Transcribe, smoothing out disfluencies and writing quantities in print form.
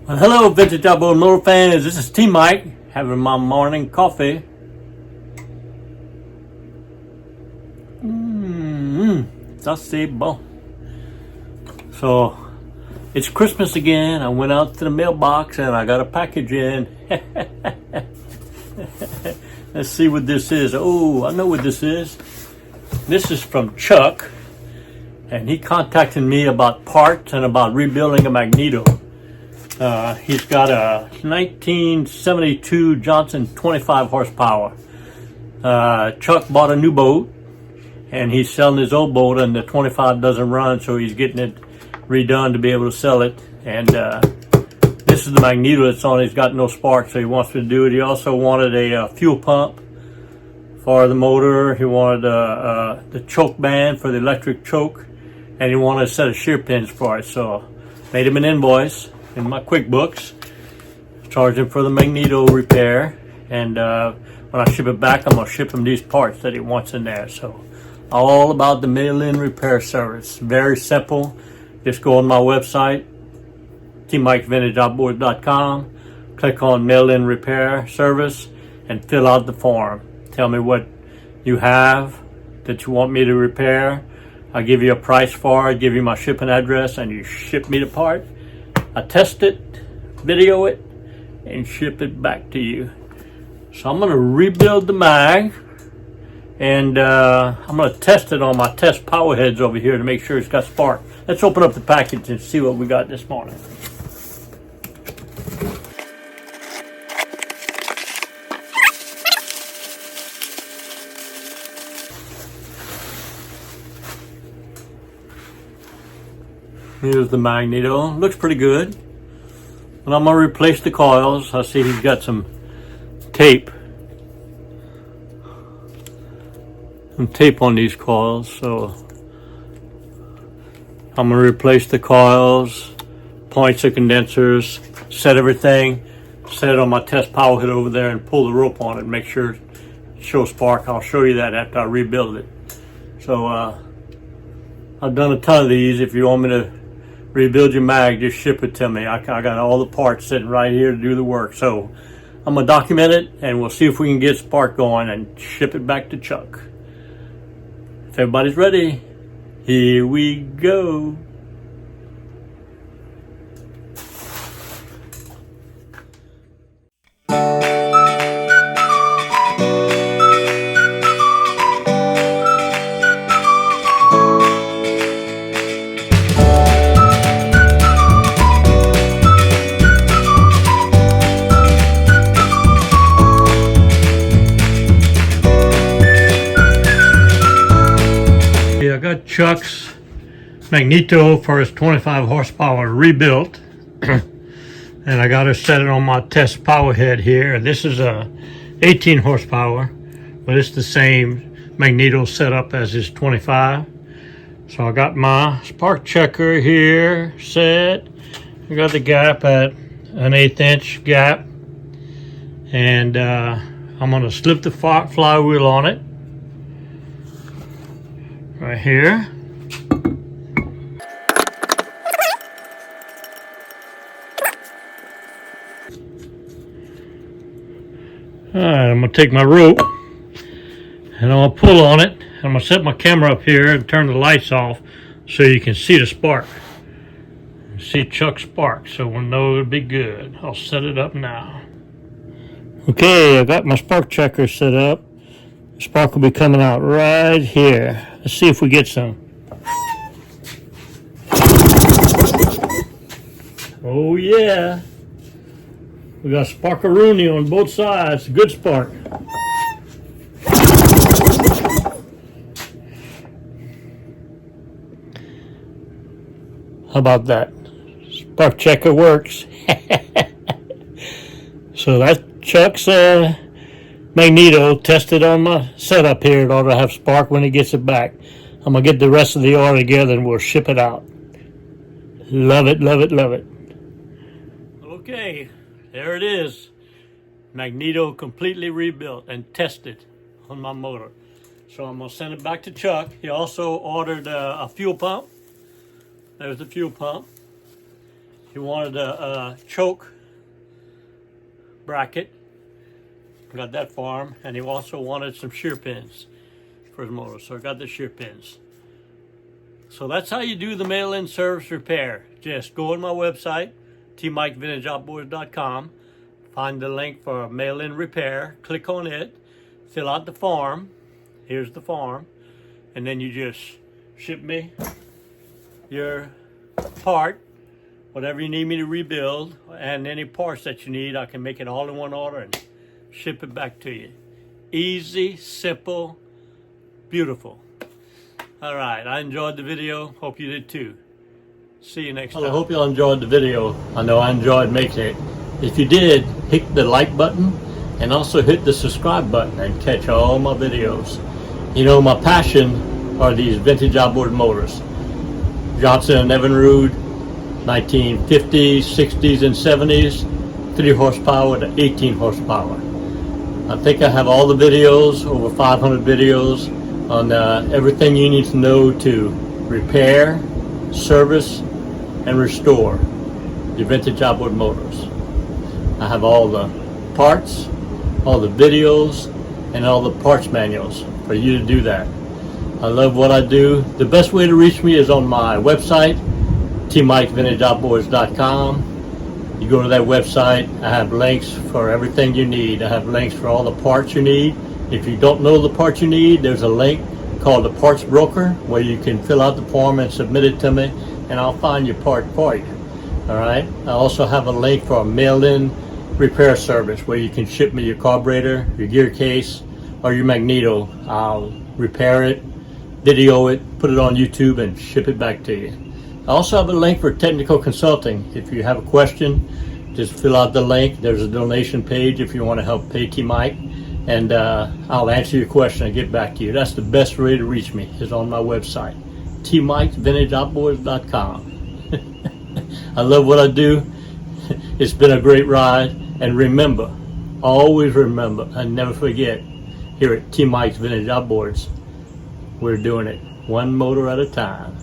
Well, hello, Vintage Outboard motor fans. This is T Mike having my morning coffee. That's the bon. So it's Christmas again. I went out to the mailbox and I got a package in. Let's see what this is. Oh, I know what this is. This is from Chuck, and he contacted me about parts and about rebuilding a Magneto. He's got a 1972 Johnson 25 horsepower. Chuck bought a new boat, and he's selling his old boat, and the 25 doesn't run, so he's getting it redone to be able to sell it. And this is the Magneto that's on. He's got no spark, so he wants to do it. He also wanted a fuel pump for the motor. He wanted the choke band for the electric choke, and he wanted a set of shear pins for it. So made him an invoice in my QuickBooks, charge him for the Magneto repair, and when I ship it back, I'm gonna ship him these parts that he wants in there. So all about the mail-in repair service. Very simple. Just go on my website, tmikevintageoutboard.com, click on mail-in repair service, and fill out the form. Tell me what you have that you want me to repair. I'll give you a price for it, give you my shipping address, and you ship me the part. I test it, video it, and ship it back to you. So I'm gonna rebuild the mag, and I'm gonna test it on my test power heads over here to make sure it's got spark. Let's open up the package and see what we got this morning. Here's the Magneto. Looks pretty good. And I'm going to replace the coils. I see he's got some tape. Some tape on these coils. So I'm going to replace the coils, points the condensers, set everything, set it on my test power head over there, and pull the rope on it and make sure it shows spark. I'll show you that after I rebuild it. So I've done a ton of these. If you want me to rebuild your mag, just ship it to me. I got all the parts sitting right here to do the work. So I'm gonna document it, and we'll see if we can get spark going and ship it back to Chuck. If everybody's ready, here we go. I got Chuck's Magneto for his 25 horsepower rebuilt, and I got to set it on my test power head here. This is a 18 horsepower, but it's the same Magneto setup as his 25. So I got my spark checker here set. I got the gap at an 1/8 inch gap, and I'm going to slip the flywheel on it right here. Alright, I'm going to take my rope and I'm going to pull on it. I'm going to set my camera up here and turn the lights off so you can see the spark. See Chuck's spark, so we'll know it'll be good. I'll set it up now. Okay, I got my spark checker set up. The spark will be coming out right here. Let's see if we get some. Oh yeah. We got sparkaroonie on both sides. Good spark. How about that? Spark checker works. So that's Chuck's Magneto tested on my setup here. It ought to have spark when he gets it back. I'm going to get the rest of the order together and we'll ship it out. Love it, love it, love it. Okay, there it is. Magneto completely rebuilt and tested on my motor. So I'm going to send it back to Chuck. He also ordered a fuel pump. There's the fuel pump. He wanted a choke bracket. Got that for him, and he also wanted some shear pins for his motor, so I got the shear pins. So that's how you do the mail-in service repair. Just go on my website, tmikevintageoutboards.com, find the link for mail-in repair, click on it, fill out the form. Here's the form, and then you just ship me your part, whatever you need me to rebuild, and any parts that you need. I can make it all in one order and ship it back to you. Easy, simple, beautiful. All right, I enjoyed the video. Hope you did too. See you next time. Well, I hope you all enjoyed the video. I know I enjoyed making it. If you did, hit the like button and also hit the subscribe button and catch all my videos. You know, my passion are these vintage outboard motors. Johnson & Evinrude, 1950s, 60s, and 70s, 3 horsepower to 18 horsepower. I think I have all the videos, over 500 videos, on everything you need to know to repair, service, and restore your vintage outboard motors. I have all the parts, all the videos, and all the parts manuals for you to do that. I love what I do. The best way to reach me is on my website, tmikevintageoutboards.com. You go to that website, I have links for everything you need. I have links for all the parts you need. If you don't know the parts you need, there's a link called the Parts Broker where you can fill out the form and submit it to me, and I'll find your part for you. All right. I also have a link for a mail-in repair service where you can ship me your carburetor, your Gearcase, or your Magneto. I'll repair it, video it, put it on YouTube, and ship it back to you. I also have a link for technical consulting. If you have a question, just fill out the link. There's a donation page if you want to help pay T-Mike, and I'll answer your question and get back to you. That's the best way to reach me, is on my website, tmikevintageoutboards.com. I love what I do. It's been a great ride, and remember, always remember, and never forget, here at T-Mike's Vintage Outboards, we're doing it one motor at a time.